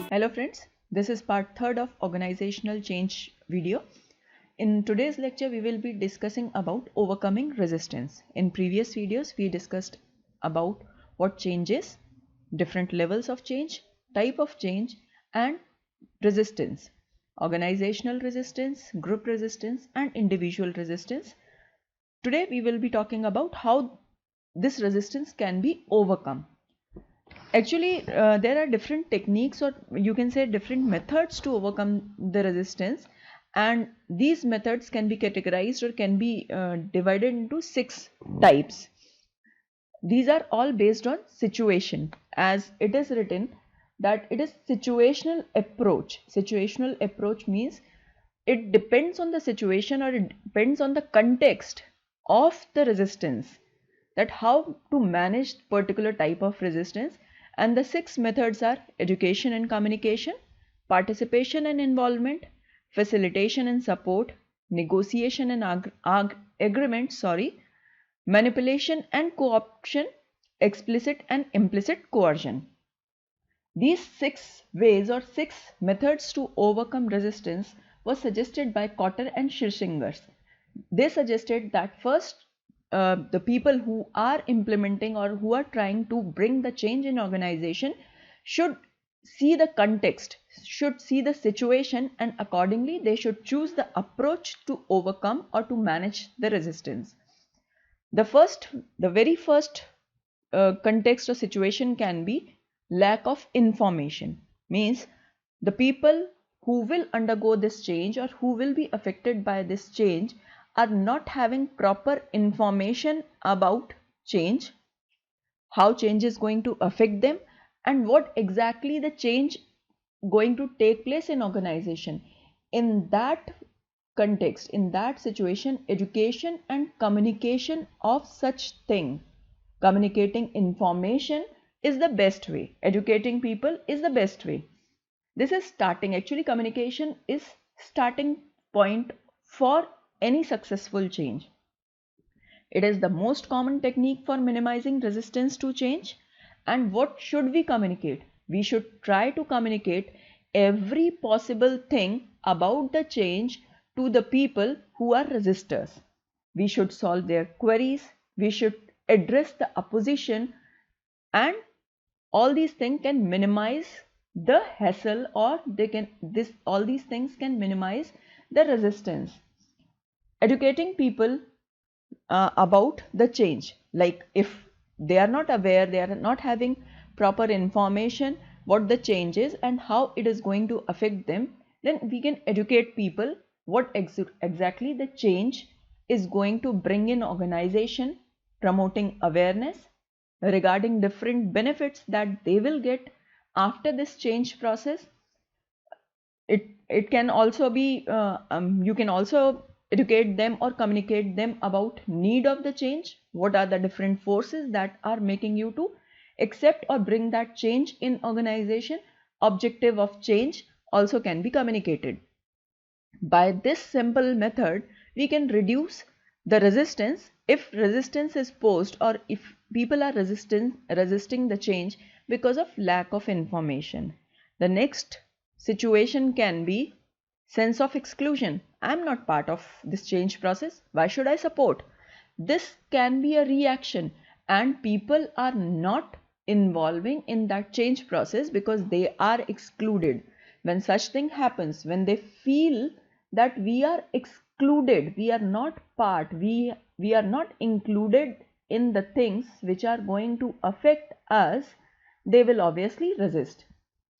Hello friends, this is part third of organizational change video. In today's lecture, we will be discussing about overcoming resistance. In previous videos, we discussed about what changes, different levels of change, type of change, and resistance. Organizational resistance, group resistance, and individual resistance. Today, we will be talking about how this resistance can be overcome. Actually, there are different techniques, or you can say different methods to overcome the resistance, and these methods can be categorized or can be divided into 6 types. These are all based on situation, as it is written that it is situational approach. Situational approach means it depends on the situation, or it depends on the context of the resistance, that how to manage particular type of resistance. And the 6 methods are education and communication, participation and involvement, facilitation and support, negotiation and agreement, manipulation and co-option, explicit and implicit coercion. These 6 ways or 6 methods to overcome resistance was suggested by Cotter and Schlesinger. They suggested that first, the people who are implementing or who are trying to bring the change in organization should see the context, should see the situation, and accordingly they should choose the approach to overcome or to manage the resistance. The very first context or situation can be lack of information. Means the people who will undergo this change or who will be affected by this change are not having proper information about change, how change is going to affect them, and what exactly the change going to take place in organization. In that context, in that situation, education and communication of such thing, communicating information is the best way. Educating people is the best way. This is starting. Actually, communication is starting point for any successful change. It is the most common technique for minimizing resistance to change. And what should we communicate? We should try to communicate every possible thing about the change to the people who are resistors. We should solve their queries. We should address the opposition, and all these things can minimize the hassle, or all these things can minimize the resistance. Educating people about the change, like if they are not aware, they are not having proper information what the change is and how it is going to affect them, then we can educate people what exactly the change is going to bring in organization, promoting awareness regarding different benefits that they will get after this change process. It can also be you can also educate them or communicate them about need of the change. What are the different forces that are making you to accept or bring that change in organization? Objective of change also can be communicated. By this simple method, we can reduce the resistance if resistance is posed, or if people are resisting the change because of lack of information. The next situation can be sense of exclusion. I'm not part of this change process. Why should I support? This can be a reaction, and people are not involving in that change process because they are excluded. When such thing happens, when they feel that we are excluded, we are not part, we are not included in the things which are going to affect us, they will obviously resist.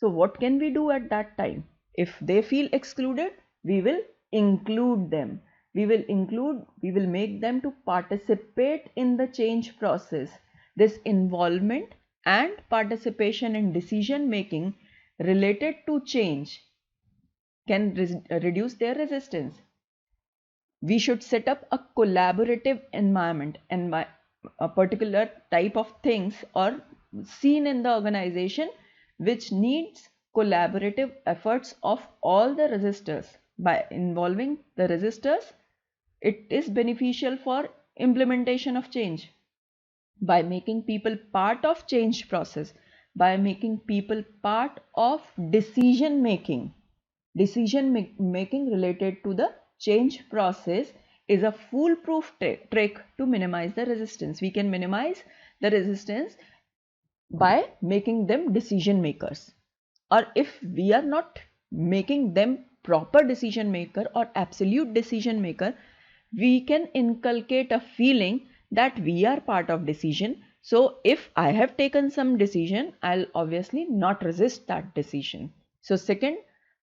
So what can we do at that time? If they feel excluded, we will include them. We will make them to participate in the change process. This involvement and participation in decision making related to change can reduce their resistance. We should set up a collaborative environment, and a particular type of things or seen in the organization which needs collaborative efforts of all the resistors. By involving the resistors, it is beneficial for implementation of change. By making people part of change process, by making people part of decision making. Decision making related to the change process is a foolproof trick to minimize the resistance. We can minimize the resistance by making them decision makers. Or if we are not making them proper decision maker or absolute decision maker, we can inculcate a feeling that we are part of decision. So if I have taken some decision, I'll obviously not resist that decision. So second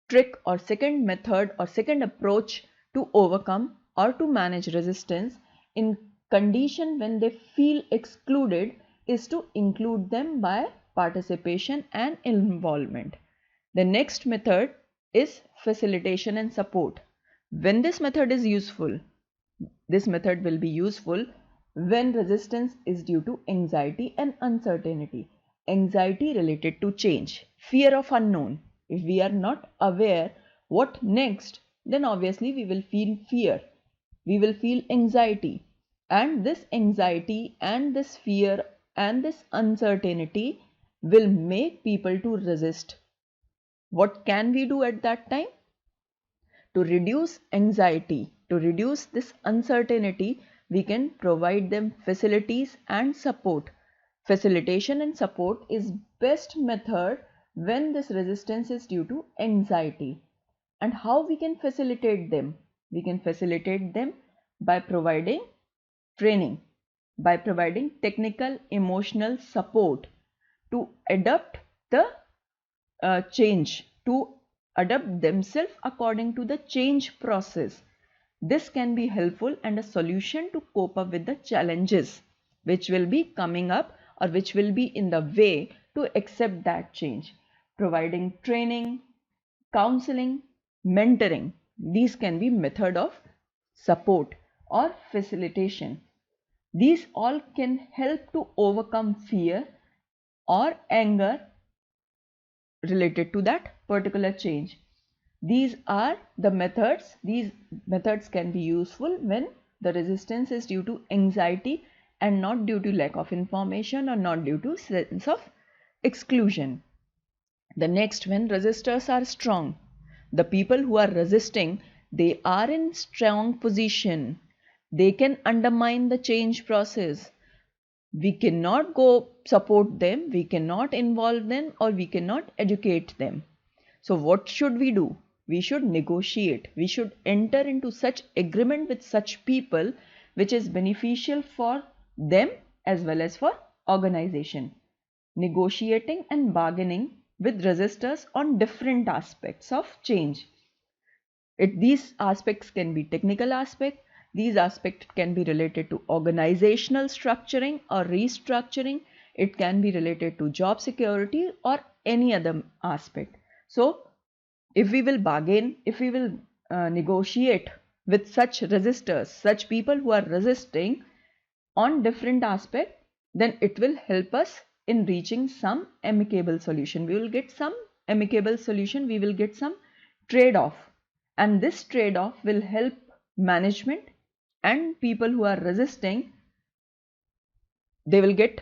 trick or second method or second approach to overcome or to manage resistance in condition when they feel excluded is to include them by participation and involvement. The next method is facilitation and support. When this method is useful, this method will be useful when resistance is due to anxiety and uncertainty. Anxiety related to change, fear of unknown. If we are not aware what next, then obviously we will feel fear. We will feel anxiety. And this anxiety and this fear and this uncertainty will make people to resist. What can we do at that time? To reduce anxiety, to reduce this uncertainty, we can provide them facilities and support. Facilitation and support is best method when this resistance is due to anxiety. And how we can facilitate them? We can facilitate them by providing training, by providing technical emotional support to adapt the change, to adapt themselves according to the change process. This can be helpful and a solution to cope up with the challenges which will be coming up or which will be in the way to accept that change. Providing training, counseling, mentoring, these can be method of support or facilitation. These all can help to overcome fear or anger related to that particular change. These are the methods. These methods can be useful when the resistance is due to anxiety and not due to lack of information or not due to sense of exclusion. The next, when resistors are strong, the people who are resisting, they are in strong position. They can undermine the change process. We cannot go support them, we cannot involve them, or we cannot educate them. So what should we do? We should negotiate. We should enter into such agreement with such people which is beneficial for them as well as for organization. Negotiating and bargaining with resistors on different aspects of change. These aspects can be technical aspect. These aspects can be related to organizational structuring or restructuring. It can be related to job security or any other aspect. So if we will bargain, if we will negotiate with such resistors, such people who are resisting on different aspects, then it will help us in reaching some amicable solution. We will get some amicable solution. We will get some trade-off. And this trade-off will help management and people who are resisting. They will get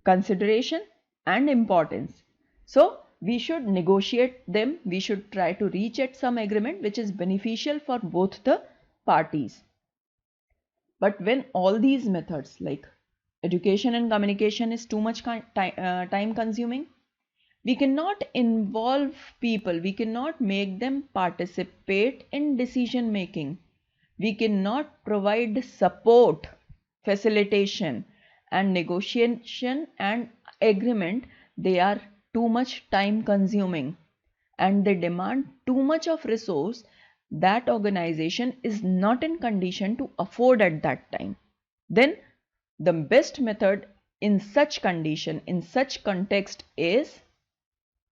consideration and importance. So we should negotiate them. We should try to reach at some agreement which is beneficial for both the parties. But when all these methods like education and communication is too much time consuming, we cannot involve people, we cannot make them participate in decision making, we cannot provide support, facilitation and negotiation and agreement. They are too much time consuming and they demand too much of resource that organization is not in condition to afford at that time. Then the best method in such condition, in such context is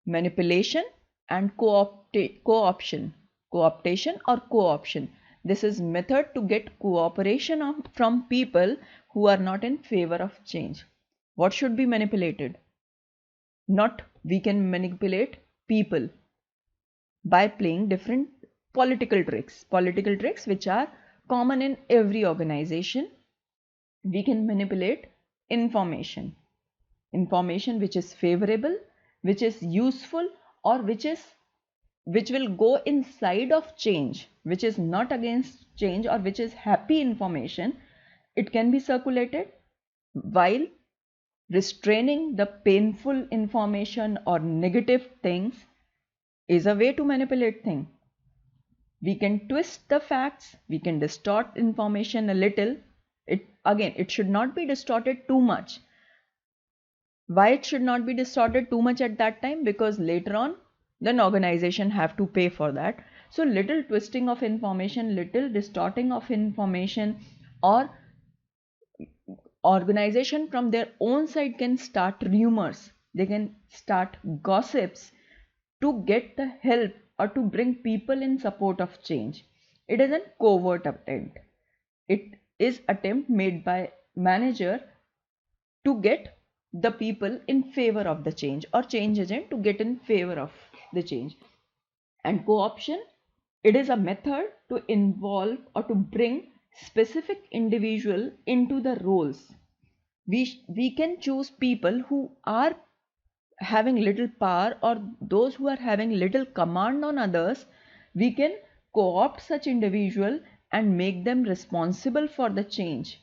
manipulation and cooptation or co-option. This is method to get cooperation from people who are not in favor of change. What should be manipulated? Not we can manipulate people by playing different political tricks which are common in every organization. We can manipulate information. information which is favorable, which is useful, or which will go inside of change, which is not against change, or which is happy information, it can be circulated, while restraining the painful information or negative things is a way to manipulate things. We can twist the facts, we can distort information a little. It should not be distorted too much. Why it should not be distorted too much at that time? Because later on, then organization have to pay for that. So little twisting of information, little distorting of information, or organization from their own side can start rumors. They can start gossips to get the help or to bring people in support of change. It is a covert attempt. It is attempt made by manager to get the people in favor of the change, or change agent to get in favor of the change. And co-option, it is a method to involve or to bring specific individual into the roles. We can choose people who are having little power, or those who are having little command on others. We can co-opt such individual and make them responsible for the change.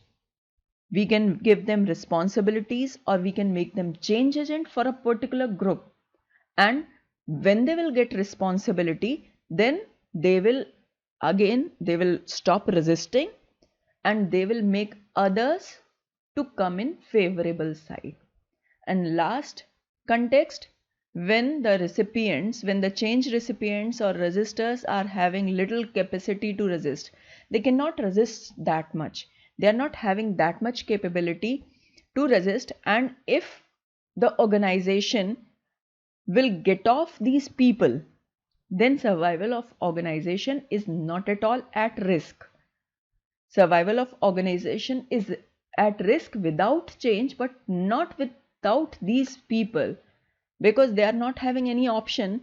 We can give them responsibilities, or we can make them change agent for a particular group. And when they will get responsibility, then they will stop resisting, and they will make others to come in favorable side. And last, context, when the change recipients or resistors are having little capacity to resist, they cannot resist that much, they are not having that much capability to resist. And if the organization will get off these people, then survival of organization is not at all at risk. Survival of organization is at risk without change, but not without these people, because they are not having any option.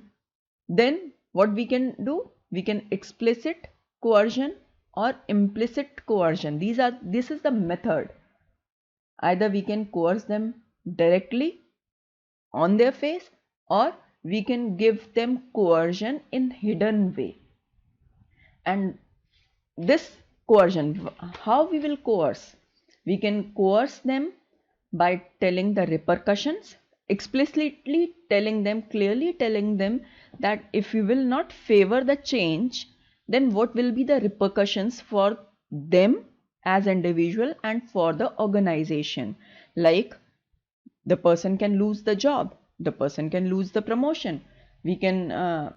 Then what we can do? We can explicit coercion or implicit coercion. This is the method. Either we can coerce them directly on their face, or we can give them coercion in hidden way. And this coercion, how we will coerce? We can coerce them by telling the repercussions, explicitly telling them, clearly telling them that if you will not favor the change, then what will be the repercussions for them as individual and for the organization. Like, the person can lose the job, the person can lose the promotion. We can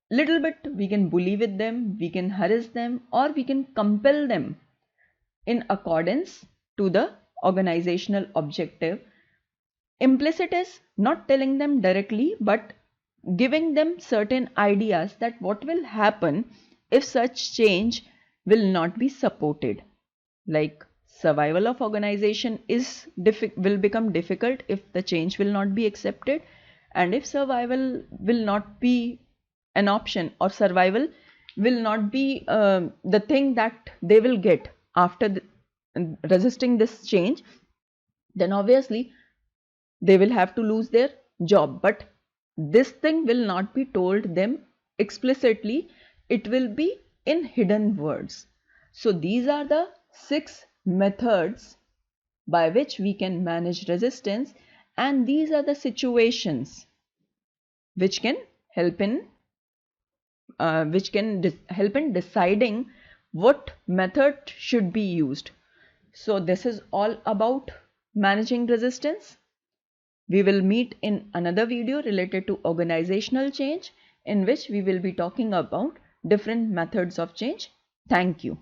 little bit, we can bully with them, we can harass them, or we can compel them in accordance to the organizational objective. Implicit is not telling them directly, but giving them certain ideas that what will happen if such change will not be supported. Like, survival of organization will become difficult if the change will not be accepted, and if survival will not be an option, or survival will not be the thing that they will get after resisting this change, then obviously they will have to lose their job. But this thing will not be told them explicitly, it will be in hidden words. So these are the 6 methods by which we can manage resistance, and these are the situations which can help in deciding what method should be used. So this is all about managing resistance. We will meet in another video related to organizational change, in which we will be talking about different methods of change. Thank you.